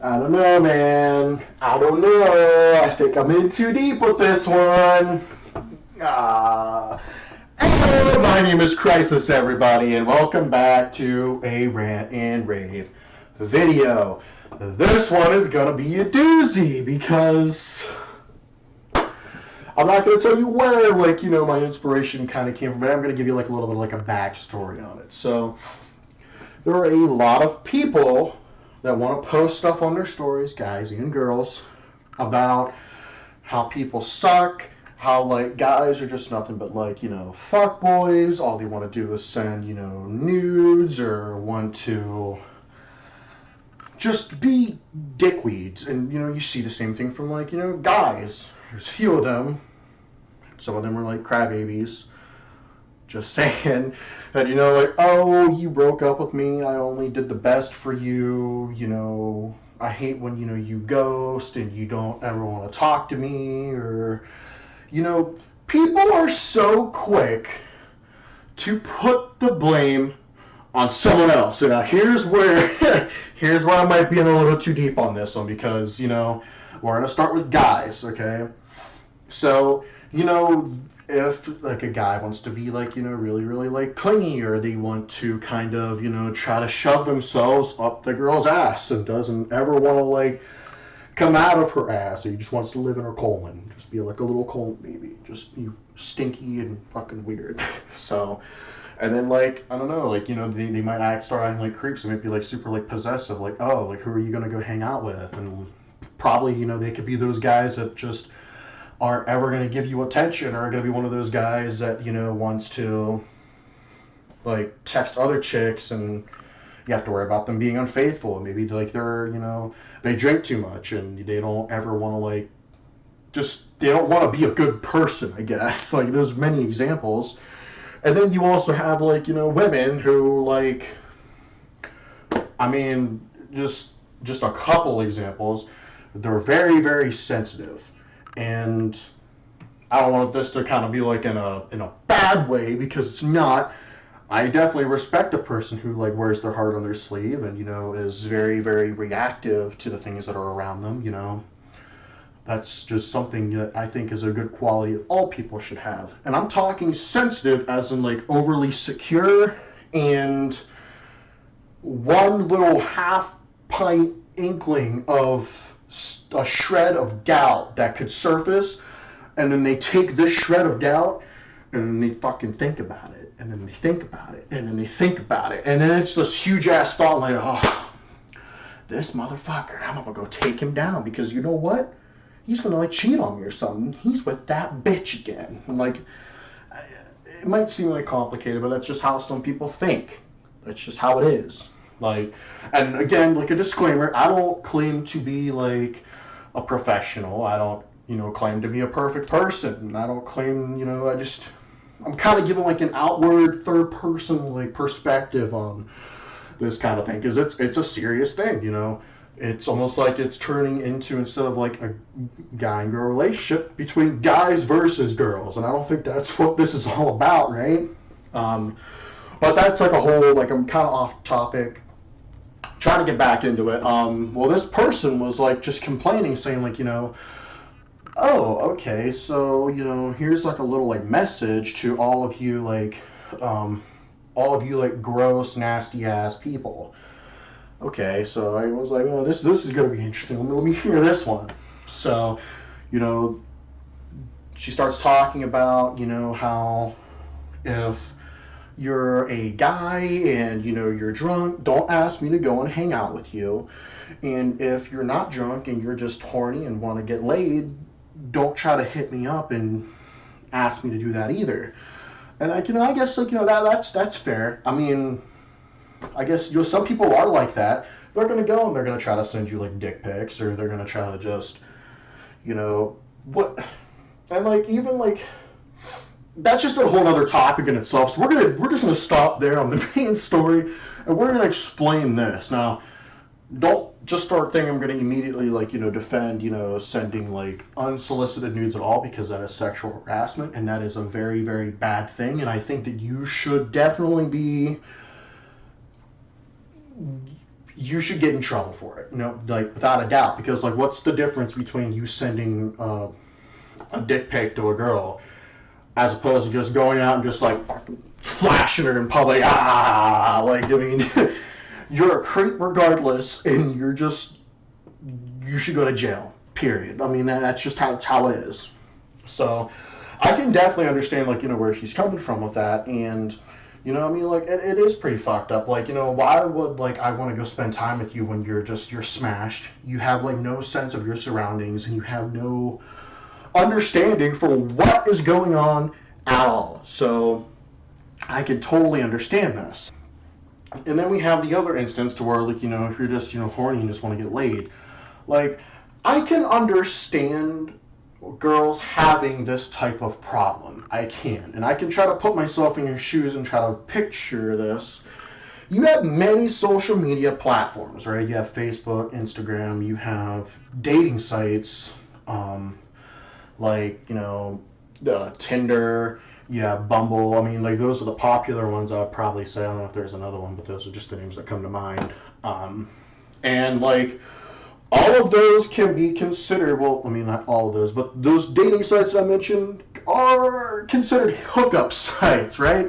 I don't know, man. I don't know. I think I'm in too deep with this one. Hello, my name is Crisis, everybody, and welcome back to a Rant and Rave video. This one is gonna be a doozy because I'm not gonna tell you where, my inspiration kind of came from, but I'm gonna give you a little bit of a backstory on it. So there are a lot of people that want to post stuff on their stories, guys and girls, about how people suck, how guys are just nothing but fuck boys. All they want to do is send nudes or want to just be dickweeds. And you see the same thing from guys. There's a few of them. Some of them are crybabies. Just saying that, oh, you broke up with me, I only did the best for you, I hate when, you ghost and you don't ever want to talk to me, or, people are so quick to put the blame on someone else. And now here's where I might be in a little too deep on this one, because, we're going to start with guys, okay? So, if a guy wants to be really clingy, or they want to kind of try to shove themselves up the girl's ass and doesn't ever want to come out of her ass, or he just wants to live in her colon, just be a little colon baby, just be stinky and fucking weird. So, and then I don't know, they might start acting like creeps, and might be super possessive, oh, who are you gonna go hang out with? And probably they could be those guys that just aren't ever going to give you attention, or are going to be one of those guys that, wants to, text other chicks, and you have to worry about them being unfaithful. Maybe, they're, they drink too much, and they don't ever want to, they don't want to be a good person, I guess. There's many examples. And then you also have, women who, just a couple examples. They're very, very sensitive. And I don't want this to kind of be in a bad way, because it's not. I definitely respect a person who wears their heart on their sleeve and is very, very reactive to the things that are around them. That's just something that I think is a good quality that all people should have. And I'm talking sensitive as in overly secure, and one little half pint inkling of a shred of doubt that could surface, and then they take this shred of doubt and then they fucking think about it, and then they think about it, and then they think about it, and then it's this huge ass thought oh, this motherfucker, I'm gonna go take him down, because you know what, he's gonna cheat on me or something, he's with that bitch again. And it might seem complicated, but that's just how some people think. That's just how it is. And again, a disclaimer, I don't claim to be a professional. I don't, claim to be a perfect person. I don't claim, I'm kind of giving an outward third person perspective on this kind of thing, because it's a serious thing. It's almost it's turning into, instead of a guy and girl relationship, between guys versus girls, and I don't think that's what this is all about, right? But that's a whole, I'm kind of off topic. Trying to get back into it. Well, this person was just complaining, saying oh, okay, so here's a little message to all of you gross, nasty ass people. Okay, so I was oh, this is gonna be interesting. Let me hear this one. So, she starts talking about how if you're a guy and you're drunk, don't ask me to go and hang out with you. And if you're not drunk and you're just horny and want to get laid, don't try to hit me up and ask me to do that either. And I guess that's fair. I mean, I guess some people are like that. They're gonna go and they're gonna try to send you dick pics, or they're gonna try to just what, and even that's just a whole other topic in itself. So we're just gonna stop there on the main story, and we're gonna explain this. Now, don't just start thinking I'm gonna immediately defend sending unsolicited nudes at all, because that is sexual harassment, and that is a very, very bad thing. And I think that you should definitely be you should get in trouble for it. Like without a doubt, because like, what's the difference between you sending a dick pic to a girl as opposed to just going out and just like flashing her in public? Like, I mean, you're a creep regardless, and you should go to jail. Period. I mean, that's just how it is. So, I can definitely understand, like, where she's coming from with that, and, I mean, like, it is pretty fucked up. Like, why would, like, I want to go spend time with you when you're smashed? You have, like, no sense of your surroundings, and you have no understanding for what is going on at all. So, I could totally understand this. And then we have the other instance to where, like, if you're just, horny and just want to get laid. Like, I can understand girls having this type of problem. I can. And I can try to put myself in your shoes and try to picture this. You have many social media platforms, right? You have Facebook, Instagram, you have dating sites, like, Tinder, you have Bumble. I mean, like, those are the popular ones I would probably say. I don't know if there's another one, but those are just the names that come to mind. And, like, all of those can be considered, well, I mean, not all of those, but those dating sites I mentioned are considered hookup sites, right?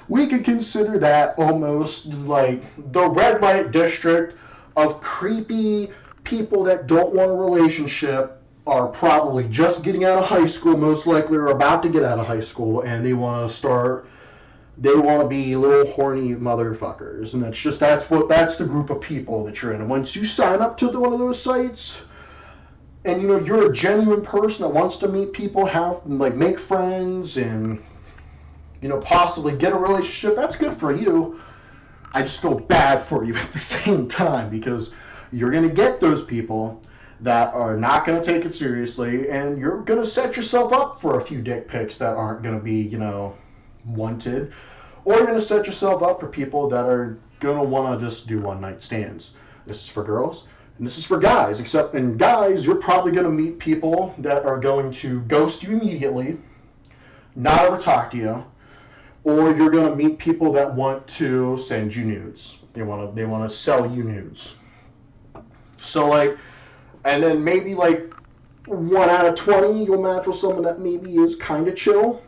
We could consider that almost like the red light district of creepy people that don't want a relationship, are probably just getting out of high school, most likely, or about to get out of high school, and they want to be little horny motherfuckers. And that's the group of people that you're in. And once you sign up to one of those sites, and you're a genuine person that wants to meet people, make friends, and possibly get a relationship, that's good for you. I just feel bad for you at the same time, because you're going to get those people that are not going to take it seriously, and you're going to set yourself up for a few dick pics that aren't going to be, wanted, or you're going to set yourself up for people that are going to want to just do one night stands. This is for girls, and this is for guys, except in guys, you're probably going to meet people that are going to ghost you immediately, not ever talk to you, or you're going to meet people that want to send you nudes. They want to sell you nudes. So, like, and then maybe like 1 out of 20, you'll match with someone that maybe is kind of chill.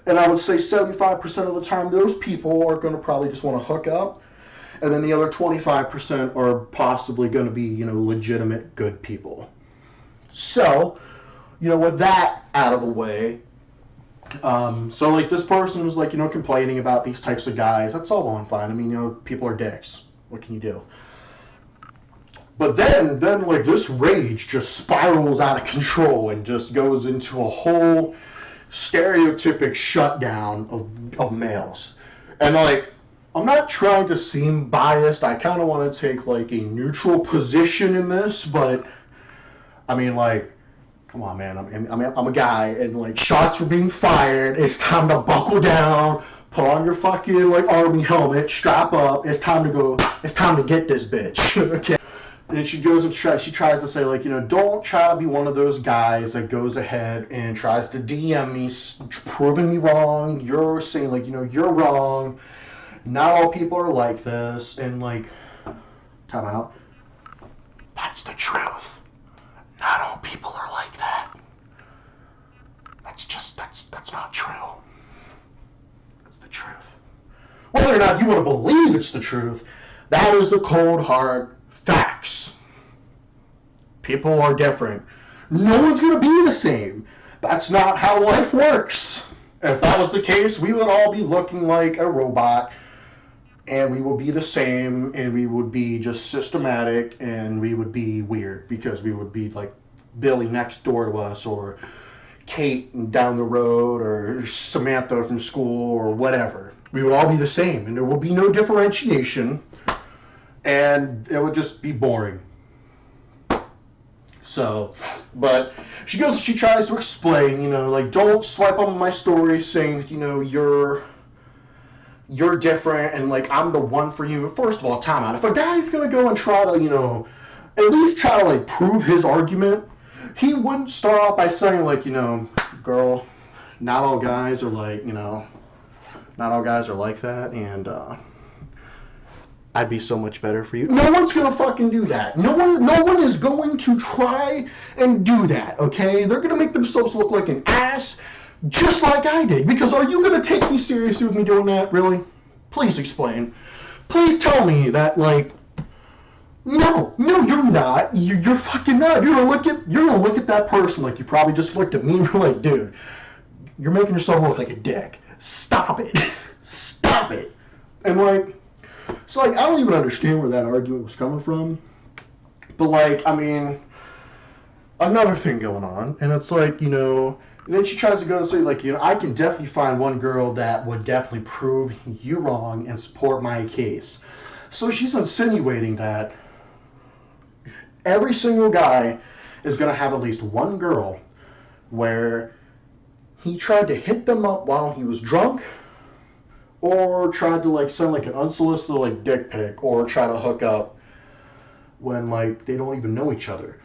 And I would say 75% of the time, those people are going to probably just want to hook up. And then the other 25% are possibly going to be, legitimate good people. So, with that out of the way, so like this person was like, complaining about these types of guys. That's all well and fine. I mean, people are dicks. What can you do? But then like this rage just spirals out of control and just goes into a whole stereotypic shutdown of males. And like, I'm not trying to seem biased. I kind of want to take like a neutral position in this, but I mean, like, come on, man. I'm a guy, and like shots were being fired. It's time to buckle down. Put on your fucking like army helmet. Strap up. It's time to go. It's time to get this bitch. Okay. And she goes and she tries to say, like, don't try to be one of those guys that goes ahead and tries to DM me, proving me wrong. You're saying, like, you're wrong. Not all people are like this. And, like, time out. That's the truth. Not all people are like that. That's not true. It's the truth. Whether or not you want to believe it's the truth, that is the cold, hard facts. People are different. No one's going to be the same. That's not how life works. And if that was the case, we would all be looking like a robot, and we would be the same, and we would be just systematic, and we would be weird, because we would be like Billy next door to us, or Kate down the road, or Samantha from school, or whatever. We would all be the same, and there will be no differentiation, and it would just be boring. So, but she tries to explain, like, don't swipe on my story saying, you're different, and like, I'm the one for you. First of all, time out. If a guy's gonna go and try to, at least try to like prove his argument, he wouldn't start off by saying, like, girl, not all guys are like, not all guys are like that, and I'd be so much better for you. No one's gonna fucking do that. No one is going to try and do that, okay? They're gonna make themselves look like an ass, just like I did. Because are you gonna take me seriously with me doing that, really? Please explain. Please tell me that, like, no, you're not. You're fucking not. You're gonna look at that person like you probably just looked at me and you're like, dude, you're making yourself look like a dick. Stop it. Stop it. And like, so like, I don't even understand where that argument was coming from. But like, I mean, another thing going on, and it's like, you know, then she tries to go and say, like, you know, I can definitely find one girl that would definitely prove you wrong and support my case. So she's insinuating that every single guy is going to have at least one girl where he tried to hit them up while he was drunk, or tried to like send like an unsolicited like dick pic, or try to hook up when like they don't even know each other.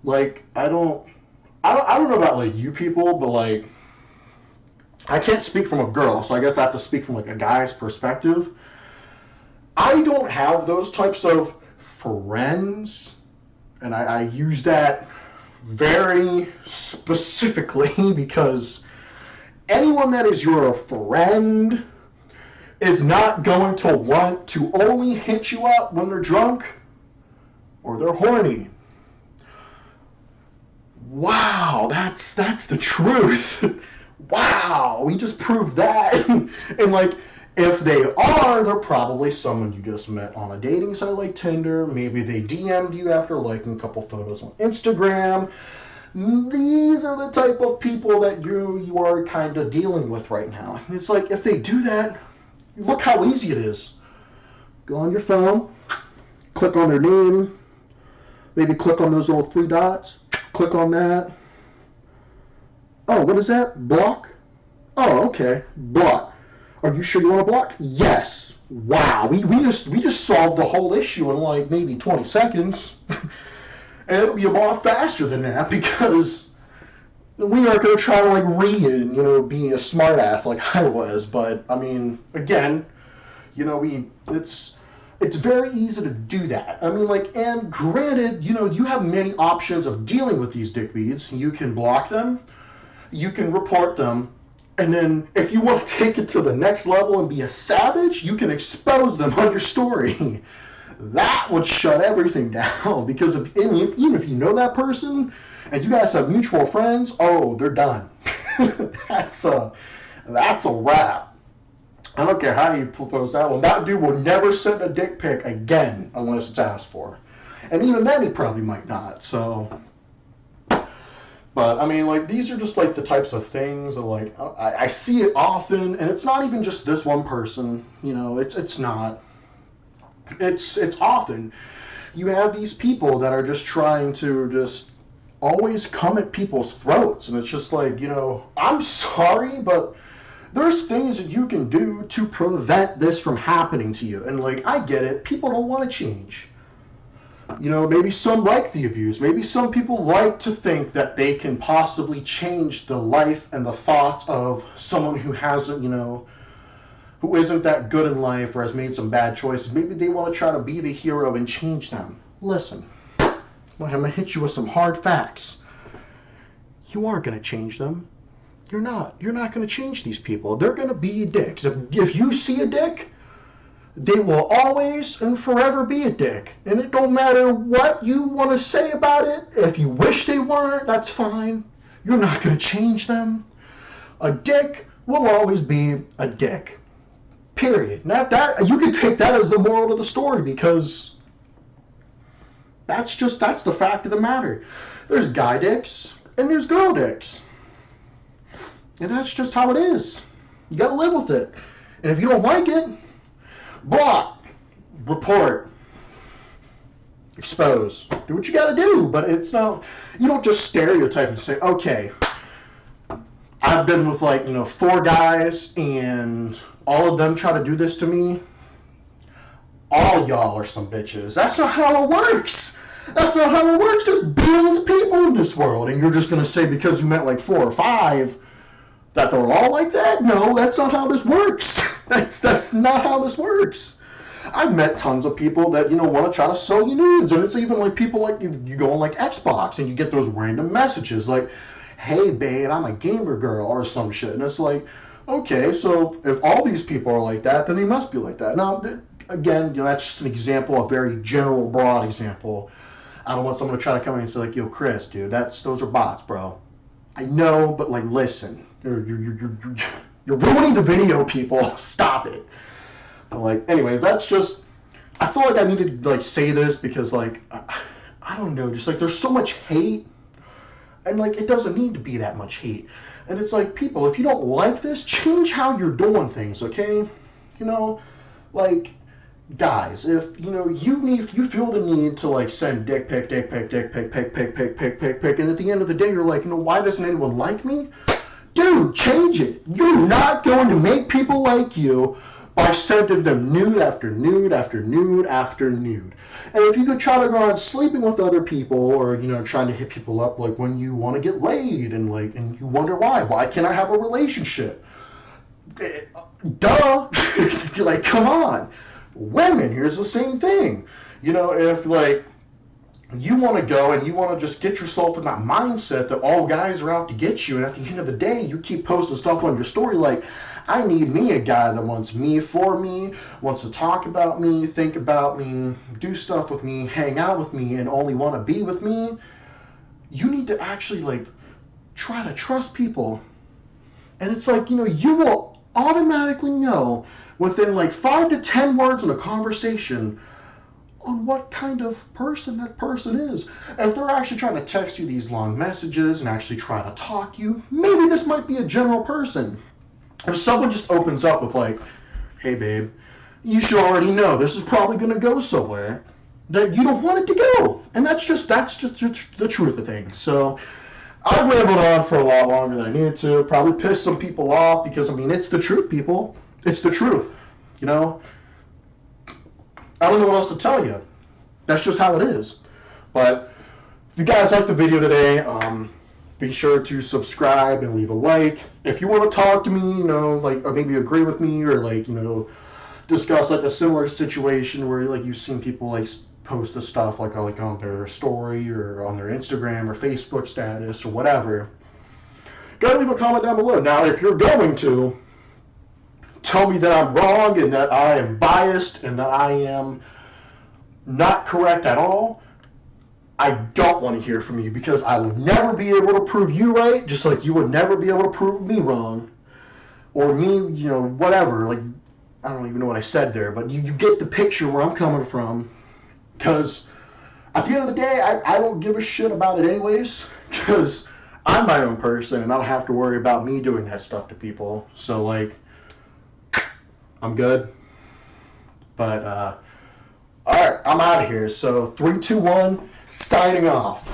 Like, I don't know about like you people, but like, I can't speak from a girl, so I guess I have to speak from like a guy's perspective. I don't have those types of friends, and I use that very specifically because anyone that is your friend is not going to want to only hit you up when they're drunk or they're horny. Wow, that's the truth. Wow, we just proved that. And like, if they are, they're probably someone you just met on a dating site like Tinder. Maybe they DM'd you after liking a couple photos on Instagram. These are the type of people that you are kind of dealing with right now. It's like, if they do that, look how easy it is. Go on your phone, click on their name, maybe click on those little three dots, click on that. Oh, what is that? Block? Oh, okay, block. Are you sure you want to block? Yes. Wow, we just solved the whole issue in like maybe 20 seconds. And it'll be a lot faster than that, because we aren't going to try to like read, you know, being a smart ass like I was. But I mean, again, you know, it's very easy to do that. I mean, like, and granted, you know, you have many options of dealing with these dickweeds. You can block them, you can report them, and then if you want to take it to the next level and be a savage, you can expose them on your story. That would shut everything down, because even if you know that person and you guys have mutual friends, oh, they're done. That's a wrap. I don't care how you propose that one. That dude will never send a dick pic again unless it's asked for. And even then, he probably might not. So, but I mean, like, these are just like the types of things that, like, I see it often, and it's not even just this one person. You know, it's not. It's often. You have these people that are just trying to just always come at people's throats, and it's just like, you know, I'm sorry, but there's things that you can do to prevent this from happening to you. And like, I get it, people don't want to change. You know, maybe some like the abuse. Maybe some people like to think that they can possibly change the life and the thoughts of someone who hasn't, you know, who isn't that good in life or has made some bad choices. Maybe they want to try to be the hero and change them. Listen, I'm going to hit you with some hard facts. You aren't going to change them. You're not. You're not going to change these people. They're going to be dicks. If you see a dick, they will always and forever be a dick. And it don't matter what you want to say about it. If you wish they weren't, that's fine. You're not going to change them. A dick will always be a dick. Period. Not that you can take that as the moral of the story, because that's the fact of the matter. There's guy dicks and there's girl dicks. And that's just how it is. You gotta live with it. And if you don't like it, block, report, expose. Do what you gotta do. But it's not, you don't just stereotype and say, okay, I've been with, like, you know, 4 guys and all of them try to do this to me. All y'all are some bitches. That's not how it works. That's not how it works. There's billions of people in this world, and you're just gonna say because you met like 4 or 5 that they're all like that? No, that's not how this works. That's not how this works. I've met tons of people that, you know, want to try to sell you nudes. And it's even like people like, you go on like Xbox and you get those random messages like, hey babe, I'm a gamer girl or some shit. And it's like, okay, so if all these people are like that, then they must be like that. Now, again, you know, that's just an example, a very general, broad example. I don't want someone to try to come in and say like, yo, Chris, dude, those are bots, bro. I know, but like, listen, you're ruining the video, people. Stop it. But like, anyways, that's just, I feel like I needed to like say this because like, I don't know, just like there's so much hate, and like it doesn't need to be that much hate. And it's like, people, if you don't like this, change how you're doing things, okay? You know, like, guys, if you know if you feel the need to like send dick pic, and at the end of the day you're like, you know, why doesn't anyone like me? Dude, change it. You're not going to make people like you by sending them nude after nude after nude after nude. And if you could try to go on sleeping with other people, or you know, trying to hit people up like when you want to get laid, and like, and you wonder why can't I have a relationship? Duh. You're like, come on. Women, here's the same thing. You know, if like you want to go and you want to just get yourself in that mindset that all guys are out to get you, and at the end of the day you keep posting stuff on your story like, I need me a guy that wants me for me, wants to talk about me, think about me, do stuff with me, hang out with me, and only want to be with me. You need to actually like try to trust people. And it's like, you know, you will automatically know within like 5 to 10 words in a conversation on what kind of person that person is. And if they're actually trying to text you these long messages and actually try to talk you, maybe this might be a general person. If someone just opens up with like, hey babe, you should already know this is probably going to go somewhere that you don't want it to go. And that's just the truth of things. So I've rambled on for a lot longer than I needed to. Probably pissed some people off because, I mean, it's the truth, people. It's the truth, you know? I don't know what else to tell you. That's just how it is. But if you guys liked the video today, be sure to subscribe and leave a like. If you want to talk to me, you know, like, or maybe agree with me, or like, you know, discuss like a similar situation where like you've seen people like post the stuff like on their story or on their Instagram or Facebook status or whatever, go leave a comment down below. Now, if you're going to tell me that I'm wrong and that I am biased and that I am not correct at all, I don't want to hear from you, because I will never be able to prove you right, just like you would never be able to prove me wrong, or me, you know, whatever. Like, I don't even know what I said there, but you get the picture where I'm coming from, because at the end of the day, I don't give a shit about it anyways, because I'm my own person and I don't have to worry about me doing that stuff to people. So like, I'm good. But, alright, I'm out of here. So 3, 2, 1, signing off.